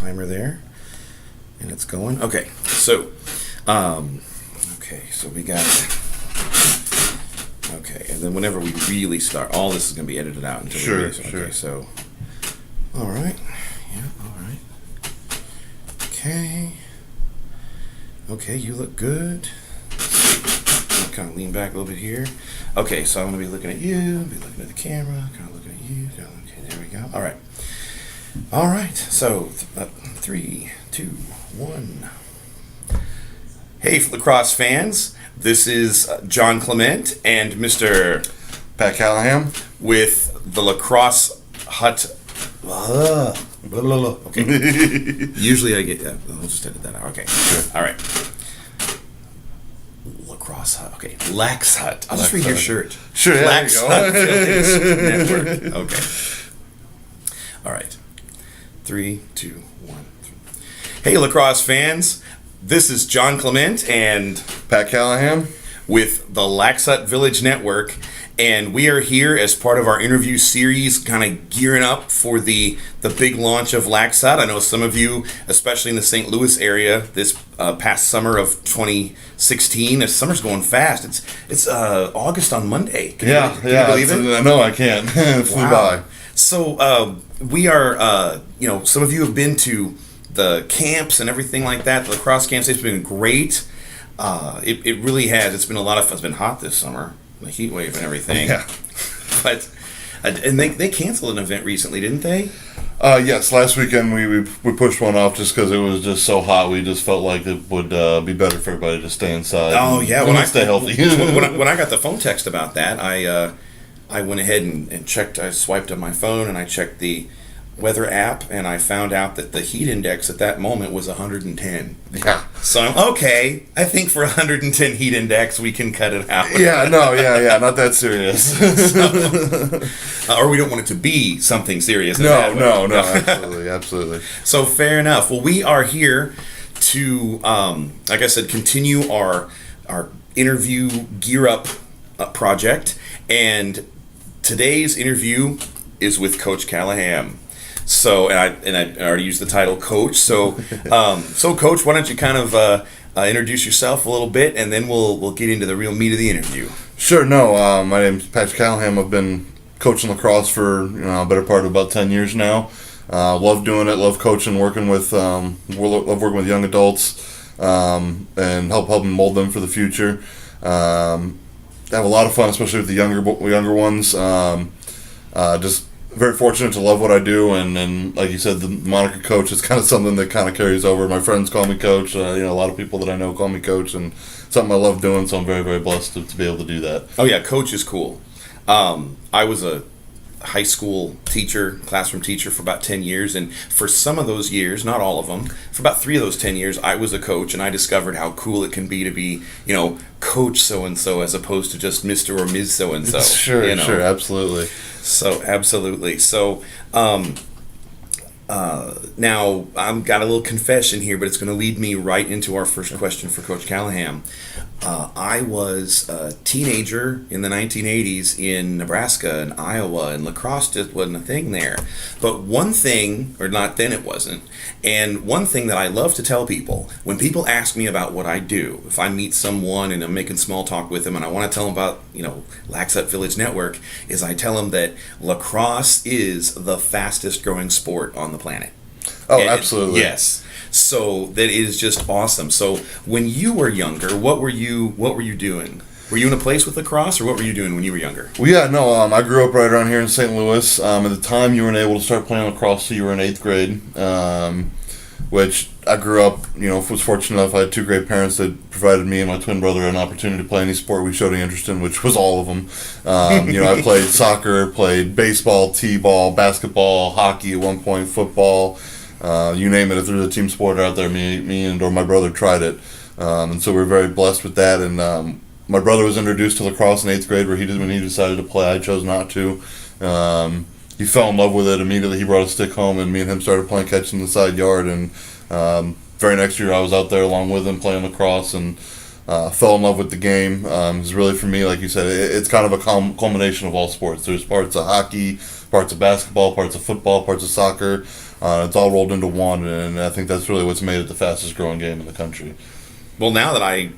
timer there, and it's going. Okay, so we got. Okay, and then whenever we really start, all this is going to be edited out until sure, we release. Okay, sure. so all right, yeah, all right. Okay, you look good. I'll kind of lean back a little bit here. Okay, so I'm going to be looking at you, be looking at the camera, kind of looking at you. Okay, there we go. All right. So 3, 2, 1. Hey, lacrosse fans. This is John Clement and Mr. Pat Callaham with the Lacrosse Hut. Okay. Usually I get that. I'll just edit that out. Okay. Sure. All right. Lacrosse Hut. Okay. Laxhut. I'll just read your shirt. Sure. Yeah, Laxhut Village Network. Okay. All right. 3, 2, 1. Hey, lacrosse fans. This is John Clement and Pat Callaham with the Laxhut Village Network, and we are here as part of our interview series, kind of gearing up for the big launch of Laxhut. I know some of you, especially in the St. Louis area, this past summer of 2016. The summer's going fast. It's August on Monday. Can you believe it? No, I can't. It flew by. So we are, some of you have been to the camps and everything like that. The lacrosse camps, it's been great. It really has. It's been a lot of fun. It's been hot this summer, the heat wave and everything. Yeah. But and they canceled an event recently, didn't they? Yes, last weekend we pushed one off just because it was just so hot. We just felt like it would be better for everybody to stay inside. Oh yeah, when I stay healthy. when I got the phone text about that, I went ahead and checked. I swiped on my phone and I checked the weather app, and I found out that the heat index at that moment was 110. Yeah. So I'm okay. I think for 110 heat index, we can cut it out. Yeah, not that serious. Or we don't want it to be something serious. No, absolutely. So fair enough. Well, we are here to, like I said, continue our interview Gear Up project, and today's interview is with Coach Callaham. So, and I already used the title Coach. So, Coach, why don't you kind of introduce yourself a little bit, and then we'll get into the real meat of the interview. Sure. No, my name's Pat Callaham. I've been coaching lacrosse for a better part of about 10 years now. Love doing it. Love coaching, working with love working with young adults, and helping mold them for the future. Have a lot of fun, especially with the younger ones. Just very fortunate to love what I do, and like you said, the moniker Coach is kind of something that kind of carries over. My friends call me Coach. A lot of people that I know call me Coach, and something I love doing. So I'm very, very blessed to be able to do that. Oh yeah, Coach is cool. I was a high school teacher, classroom teacher for about 10 years, and for some of those years, not all of them, for about 3 of those 10 years, I was a coach, and I discovered how cool it can be to be, Coach so-and-so as opposed to just Mr. or Ms. so-and-so. Sure, absolutely. So, absolutely. So, now, I've got a little confession here, but it's going to lead me right into our first question for Coach Callaham. I was a teenager in the 1980s in Nebraska and Iowa, and lacrosse just wasn't a thing there. But one thing, or not then it wasn't, and one thing that I love to tell people, when people ask me about what I do, if I meet someone and I'm making small talk with them and I want to tell them about, Laxhut Village Network, is I tell them that lacrosse is the fastest growing sport on the planet. Oh, absolutely. Yes. So that is just awesome. So when you were younger, what were you doing? Were you in a place with lacrosse, or what were you doing when you were younger? Well, yeah, no, I grew up right around here in St. Louis. At the time, you weren't able to start playing lacrosse till you were in 8th grade, which I grew up, was fortunate enough. I had 2 great parents that provided me and my twin brother an opportunity to play any sport we showed any interest in, which was all of them. I played soccer, played baseball, t-ball, basketball, hockey at one point, football. You name it, if there's a team sport out there, me and or my brother tried it. And so we're very blessed with that. And my brother was introduced to lacrosse in 8th grade when he decided to play. I chose not to. He fell in love with it immediately. He brought a stick home, and me and him started playing catch in the side yard. And very next year I was out there along with him playing lacrosse. And fell in love with the game. It's really, for me, like you said, it's kind of a culmination of all sports. There's parts of hockey, parts of basketball, parts of football, parts of soccer. It's all rolled into one, and I think that's really what's made it the fastest growing game in the country. Well, now that I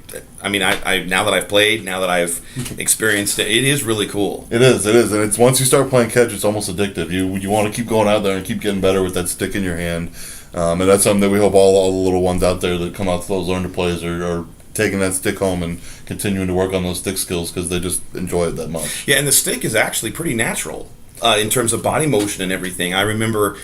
now that I've played, now that I've experienced it, it is really cool. It is, and it's once you start playing catch, it's almost addictive. You want to keep going out there and keep getting better with that stick in your hand, and that's something that we hope all the little ones out there that come out to those learn to plays are taking that stick home and continuing to work on those stick skills because they just enjoy it that much. Yeah, and the stick is actually pretty natural in terms of body motion and everything. I remember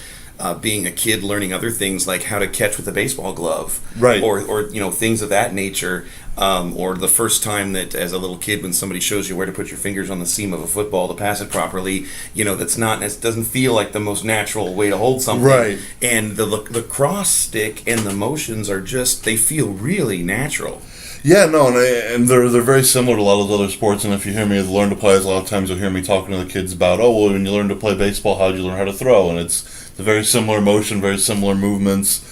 being a kid learning other things like how to catch with a baseball glove, right? Or things of that nature. Or the first time that, as a little kid, when somebody shows you where to put your fingers on the seam of a football to pass it properly, it doesn't feel like the most natural way to hold something. Right. And the lacrosse stick and the motions they feel really natural. Yeah, no, and they're very similar to a lot of those other sports. And if you hear me learn to play, a lot of times you'll hear me talking to the kids about, when you learn to play baseball, how did you learn how to throw? And it's a very similar motion, very similar movements.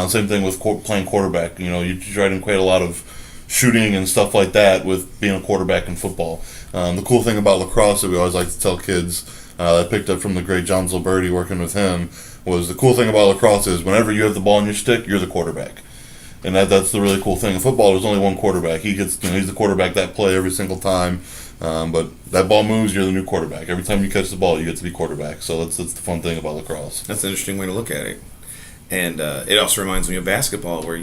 Same thing with playing quarterback. You try to equate a lot of shooting and stuff like that with being a quarterback in football. The cool thing about lacrosse that we always like to tell kids, I picked up from the great John Zilberti working with him, was the cool thing about lacrosse is whenever you have the ball in your stick, you're the quarterback. And that's the really cool thing. In football, there's only one quarterback. He's the quarterback that play every single time. But that ball moves, you're the new quarterback. Every time you catch the ball, you get to be quarterback. So that's the fun thing about lacrosse. That's an interesting way to look at it. And it also reminds me of basketball where,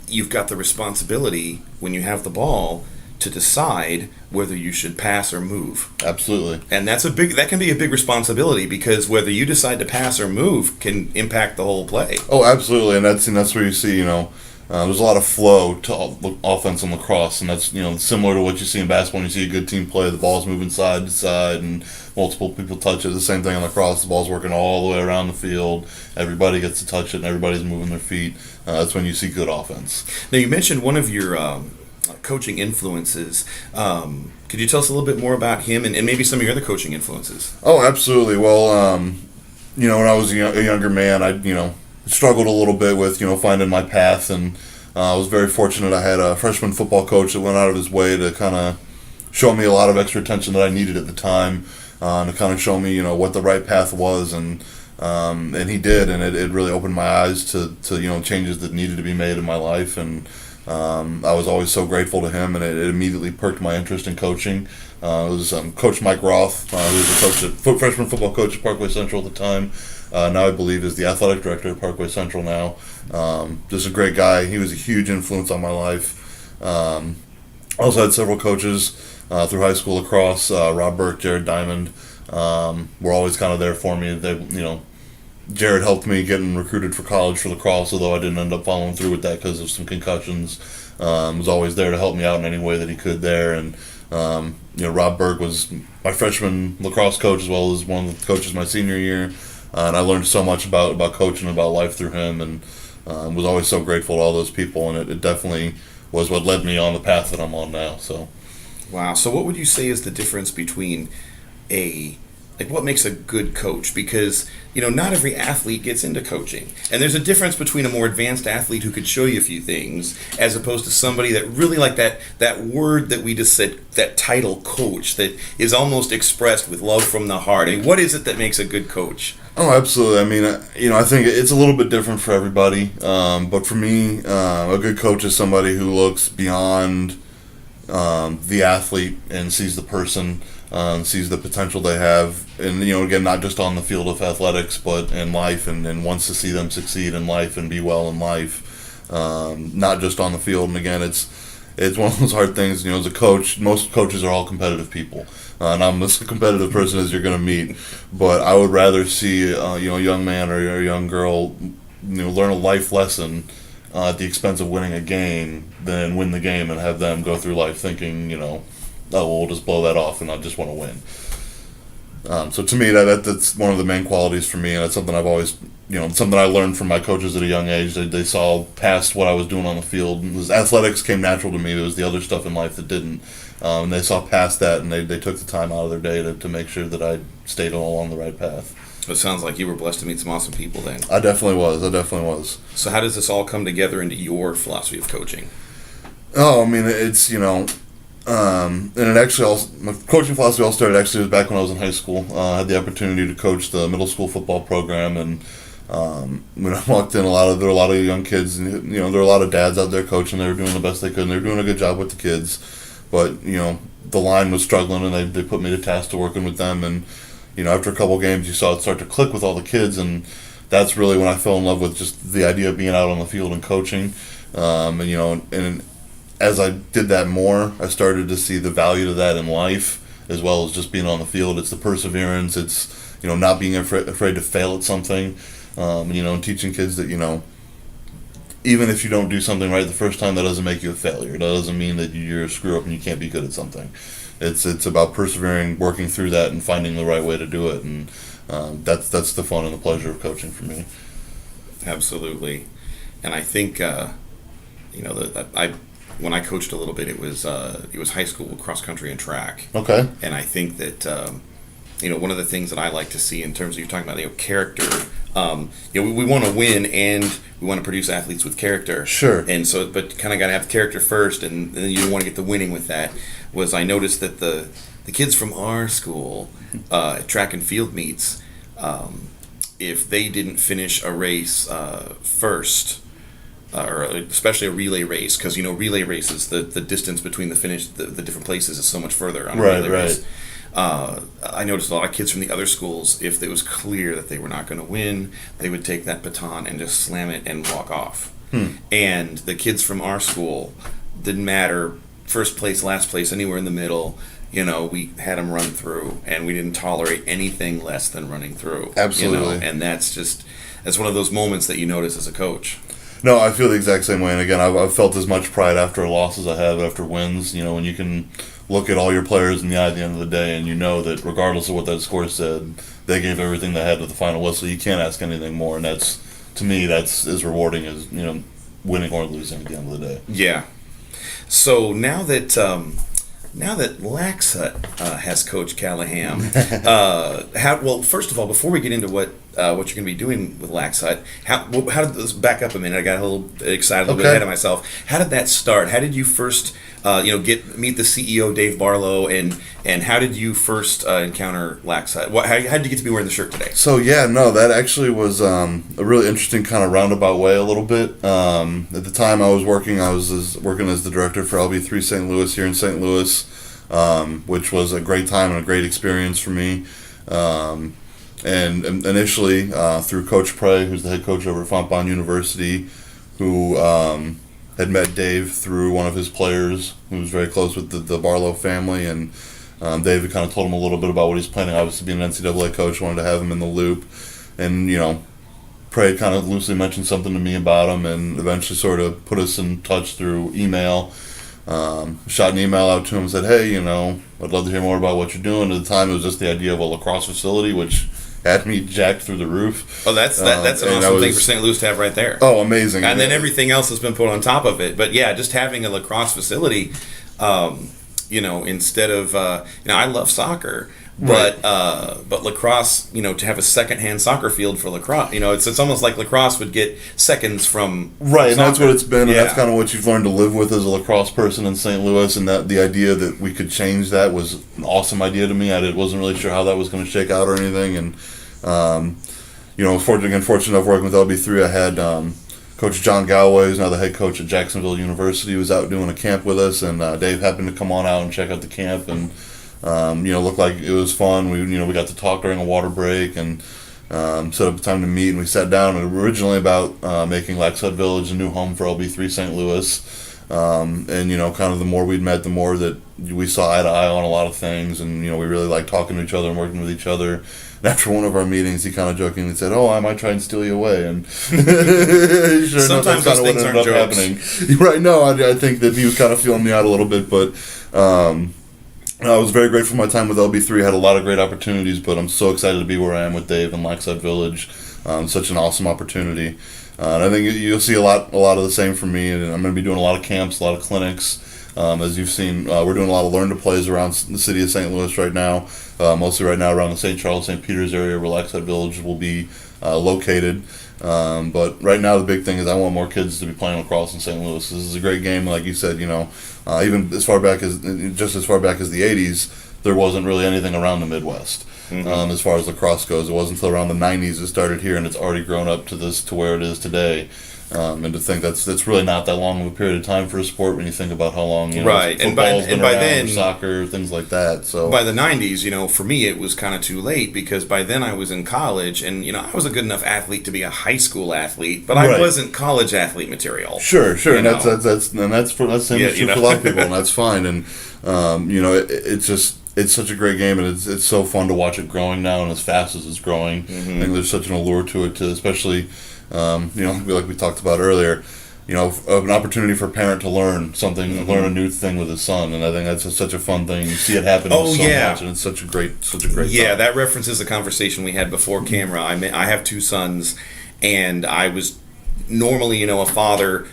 you've got the responsibility when you have the ball to decide whether you should pass or move. Absolutely. And that can be a big responsibility because whether you decide to pass or move can impact the whole play. Oh, absolutely. And that's where you see, there's a lot of flow to offense in lacrosse, and that's similar to what you see in basketball. When you see a good team play, the ball's moving side to side, and multiple people touch it. The same thing in lacrosse. The ball's working all the way around the field. Everybody gets to touch it, and everybody's moving their feet. That's when you see good offense. Now, you mentioned one of your coaching influences. Could you tell us a little bit more about him and maybe some of your other coaching influences? Oh, absolutely. Well, when I was a younger man, I struggled a little bit with finding my path, and I was very fortunate. I had a freshman football coach that went out of his way to kind of show me a lot of extra attention that I needed at the time, to kind of show me what the right path was, and he did, and it really opened my eyes to changes that needed to be made in my life, and I was always so grateful to him, and it immediately perked my interest in coaching. It was Coach Mike Roth, who was a freshman football coach at Parkway Central at the time. Now I believe is the athletic director at Parkway Central now. Just a great guy. He was a huge influence on my life. Also had several coaches through high school lacrosse. Rob Burke, Jared Diamond were always kind of there for me. Jared helped me getting recruited for college for lacrosse, although I didn't end up following through with that because of some concussions. Was always there to help me out in any way that he could there. And Rob Burke was my freshman lacrosse coach as well as one of the coaches my senior year. And I learned so much about coaching and about life through him, and was always so grateful to all those people, and it definitely was what led me on the path that I'm on now. So, wow. So what would you say is the difference between what makes a good coach? Because, not every athlete gets into coaching. And there's a difference between a more advanced athlete who could show you a few things as opposed to somebody that really like that word that we just said, that title coach, that is almost expressed with love from the heart. I mean, what is it that makes a good coach? Oh, absolutely. I mean, I think it's a little bit different for everybody. But for me, a good coach is somebody who looks beyond the athlete and sees the person, sees the potential they have, and again, not just on the field of athletics, but in life, and wants to see them succeed in life and be well in life, not just on the field. And again, it's one of those hard things. As a coach, most coaches are all competitive people, and I'm as competitive person as you're going to meet. But I would rather see a young man or a young girl learn a life lesson at the expense of winning a game than win the game and have them go through life thinking, we'll just blow that off and I just want to win. So to me, that's one of the main qualities for me, and it's something I've always, something I learned from my coaches at a young age. They saw past what I was doing on the field. Athletics came natural to me. There was the other stuff in life that didn't. And they saw past that, and they took the time out of their day to make sure that I stayed along the right path. It sounds like you were blessed to meet some awesome people then. I definitely was. So how does this all come together into your philosophy of coaching? Oh, I mean, it's, and it actually my coaching philosophy all started actually was back when I was in high school. I had the opportunity to coach the middle school football program, and when I walked in, there were a lot of young kids, and there were a lot of dads out there coaching. They were doing the best they could, and they were doing a good job with the kids. But the line was struggling, and they put me to task to working with them. And after a couple games, you saw it start to click with all the kids, and that's really when I fell in love with just the idea of being out on the field and coaching. And as I did that more, I started to see the value to that in life as well as just being on the field. It's the perseverance. It's not being afraid to fail at something. And teaching kids that even if you don't do something right the first time, that doesn't make you a failure. That doesn't mean that you're a screw up and you can't be good at something. It's about persevering, working through that, and finding the right way to do it. And that's the fun and the pleasure of coaching for me. Absolutely. And I think when I coached a little bit, it was high school cross country and track. Okay. And I think that one of the things that I like to see in terms of you're talking about character. We want to win and we want to produce athletes with character. Sure. And so, but kind of got to have the character first, and then you want to get the winning with that. I noticed that the kids from our school at track and field meets, if they didn't finish a race first. Or especially a relay race, because relay races, the distance between the different places is so much further on a relay race. I noticed a lot of kids from the other schools, if it was clear that they were not going to win, they would take that baton and just slam it and walk off. And the kids from our school, didn't matter first place, last place, anywhere in the middle. We had them run through, and we didn't tolerate anything less than running through. Absolutely. And that's one of those moments that you notice as a coach. No, I feel the exact same way. And again, I've felt as much pride after a loss as I have after wins. When you can look at all your players in the eye at the end of the day, and that regardless of what that score said, they gave everything they had to the final whistle. You can't ask anything more, and to me, that's as rewarding as winning or losing at the end of the day. Yeah. So now that Laxhut has Coach Callaham, first of all, before we get into what you're going to be doing with Laxhut, how did this back up a minute? I got a little excited, a little bit ahead of myself. How did that start? How did you first, meet the CEO Dave Barlow, and how did you first encounter Laxhut? How did you get to be wearing the shirt today? So that actually was a really interesting kind of roundabout way a little bit. At the time I was working as the director for LB3 St. Louis here in St. Louis, which was a great time and a great experience for me. And initially through Coach Prey, who's the head coach over at Fontbonne University, who had met Dave through one of his players who was very close with the Barlow family, and Dave had kind of told him a little bit about what he's planning, obviously being an NCAA coach, wanted to have him in the loop. And, Prey kind of loosely mentioned something to me about him, and eventually sort of put us in touch through email. Shot an email out to him and said, hey, I'd love to hear more about what you're doing. At the time, it was just the idea of a lacrosse facility, which had me jacked through the roof. Oh, that's an awesome thing for St. Louis to have right there. Oh, amazing. And then everything else has been put on top of it. But yeah, just having a lacrosse facility, instead of, I love soccer, but lacrosse, to have a secondhand soccer field for lacrosse, it's almost like lacrosse would get seconds from right, and soccer. That's what it's been, and that's kind of what you've learned to live with as a lacrosse person in St. Louis, and that the idea that we could change that was an awesome idea to me. I wasn't really sure how that was going to shake out or anything, and fortunate enough working with LB3, I had Coach John Galway, who's now the head coach at Jacksonville University, was out doing a camp with us, and Dave happened to come on out and check out the camp, and looked like it was fun. We got to talk during a water break and set up a time to meet, and we sat down. And originally about making Laxhut Village a new home for LB3 St. Louis, and kind of the more we'd met, the more that we saw eye to eye on a lot of things, and we really liked talking to each other and working with each other. And after one of our meetings, he kind of jokingly said, "Oh, I might try and steal you away." And sure sometimes those things aren't jokes. Happening. Right? No, I think that he was kind of feeling me out a little bit, but. I was very grateful for my time with LB3. Had a lot of great opportunities, but I'm so excited to be where I am with Dave in Laxhut Village. Such an awesome opportunity. And I think you'll see a lot of the same from me. And I'm going to be doing a lot of camps, a lot of clinics. As you've seen, we're doing a lot of learn to plays around the city of St. Louis right now, mostly right now around the St. Charles, St. Peter's area where Laxhut Village will be located. But right now the big thing is I want more kids to be playing lacrosse in St. Louis. This is a great game, like you said. Even as far back as the '80s, there wasn't really anything around the Midwest. As far as lacrosse goes, it wasn't until around the '90s it started here, and it's already grown up to where it is today. And to think that's really not that long of a period of time for a sport when you think about how long right, football's been around, then soccer, things like that. So by the '90s, for me it was kind of too late, because by then I was in college, and I was a good enough athlete to be a high school athlete, but I wasn't college athlete material. Sure, and that's true for a lot of people, and that's fine. And it's such a great game, and it's so fun to watch it growing now, and as fast as it's growing. I think there's such an allure to it, especially. Like we talked about earlier, an opportunity for a parent to learn something, learn a new thing with his son, and I think that's such a fun thing. You see it happening much, and it's such a great time. That references the conversation we had before camera. I have two sons, and I was normally, a father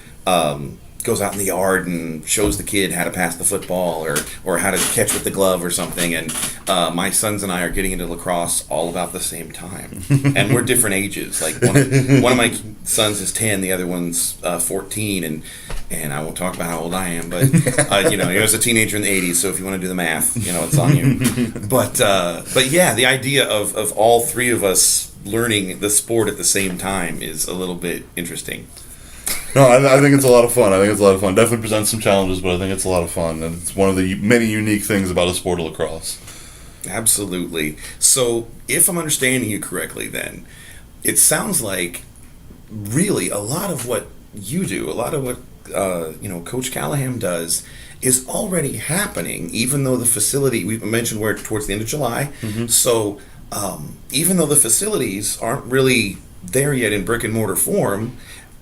goes out in the yard and shows the kid how to pass the football or how to catch with the glove or something, and my sons and I are getting into lacrosse all about the same time, and we're different ages. Like one of my sons is 10, the other one's 14, and I won't talk about how old I am, but he was a teenager in the 80s, so if you want to do the math, it's on you. But yeah, the idea of all three of us learning the sport at the same time is a little bit interesting. No, I think it's a lot of fun. Definitely presents some challenges, but I think it's a lot of fun. And it's one of the many unique things about a sport of lacrosse. Absolutely. So, if I'm understanding you correctly, then, it sounds like really a lot of what you do, a lot of what Coach Callaham does, is already happening, even though the facility, we mentioned we're towards the end of July. So, even though the facilities aren't really there yet in brick and mortar form,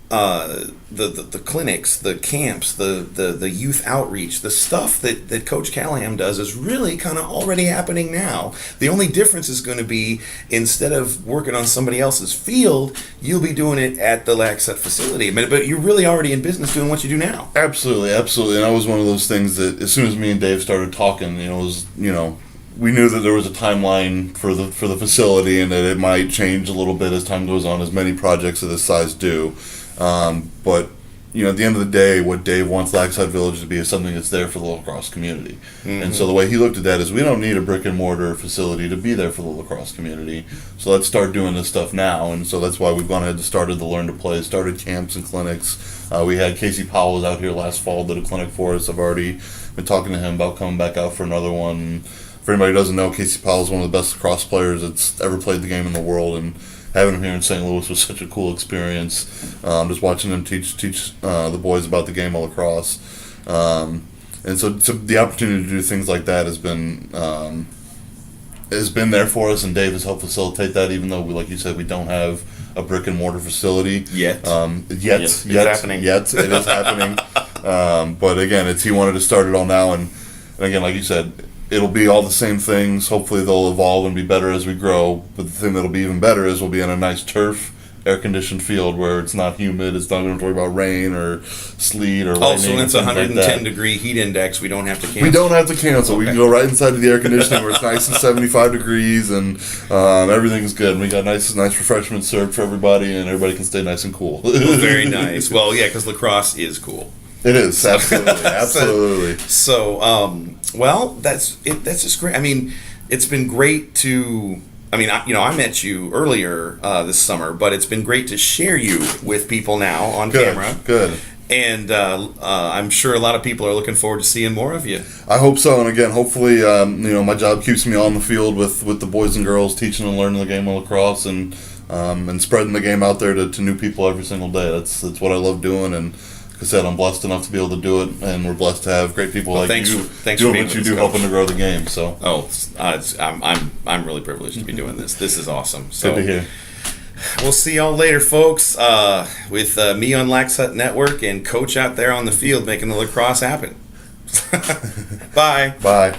the clinics, the camps, the youth outreach, the stuff that Coach Callaham does is really kind of already happening now. The only difference is going to be, instead of working on somebody else's field, you'll be doing it at the Laxhut facility. But you're really already in business doing what you do now. Absolutely. And that was one of those things that as soon as me and Dave started talking, we knew that there was a timeline for the facility, and that it might change a little bit as time goes on, as many projects of this size do. But at the end of the day, what Dave wants Laxhut Village to be is something that's there for the lacrosse community. And so the way he looked at that is, we don't need a brick and mortar facility to be there for the lacrosse community. So let's start doing this stuff now. And so that's why we've gone ahead and started the Learn to Play, started camps and clinics. We had Casey Powell out here last fall, did a clinic for us. I've already been talking to him about coming back out for another one. For anybody who doesn't know, Casey Powell is one of the best lacrosse players that's ever played the game in the world, and having him here in St. Louis was such a cool experience. Just watching him teach the boys about the game of lacrosse, and so the opportunity to do things like that has been there for us, and Dave has helped facilitate that. Even though, like you said, we don't have a brick and mortar facility yet. It's happening. It is happening. But again, he wanted to start it all now, and again, like you said, it'll be all the same things. Hopefully they'll evolve and be better as we grow. But the thing that'll be even better is we'll be in a nice turf, air-conditioned field where it's not humid. It's not going to worry about rain or sleet or lightning. So when it's 110-degree heat index, we don't have to cancel? We don't have to cancel. Okay. We can go right inside of the air conditioning where it's nice and 75 degrees, and everything's good. And we got nice refreshments served for everybody, and everybody can stay nice and cool. Well, very nice. Well, yeah, because lacrosse is cool. It is, absolutely. Well, that's it. That's just great. I mean, it's been great to. I mean, I met you earlier this summer, but it's been great to share you with people now on camera. Good. And I'm sure a lot of people are looking forward to seeing more of you. I hope so. And again, hopefully, my job keeps me on the field with the boys and girls, teaching and learning the game of lacrosse, and spreading the game out there to new people every single day. That's what I love doing, and like I said, I'm blessed enough to be able to do it, and we're blessed to have great people like you doing what you do, helping to grow the game. So, I'm really privileged to be doing this. This is awesome. So, good to hear. We'll see y'all later, folks. With me on Laxhut Network and Coach out there on the field making the lacrosse happen. Bye. Bye.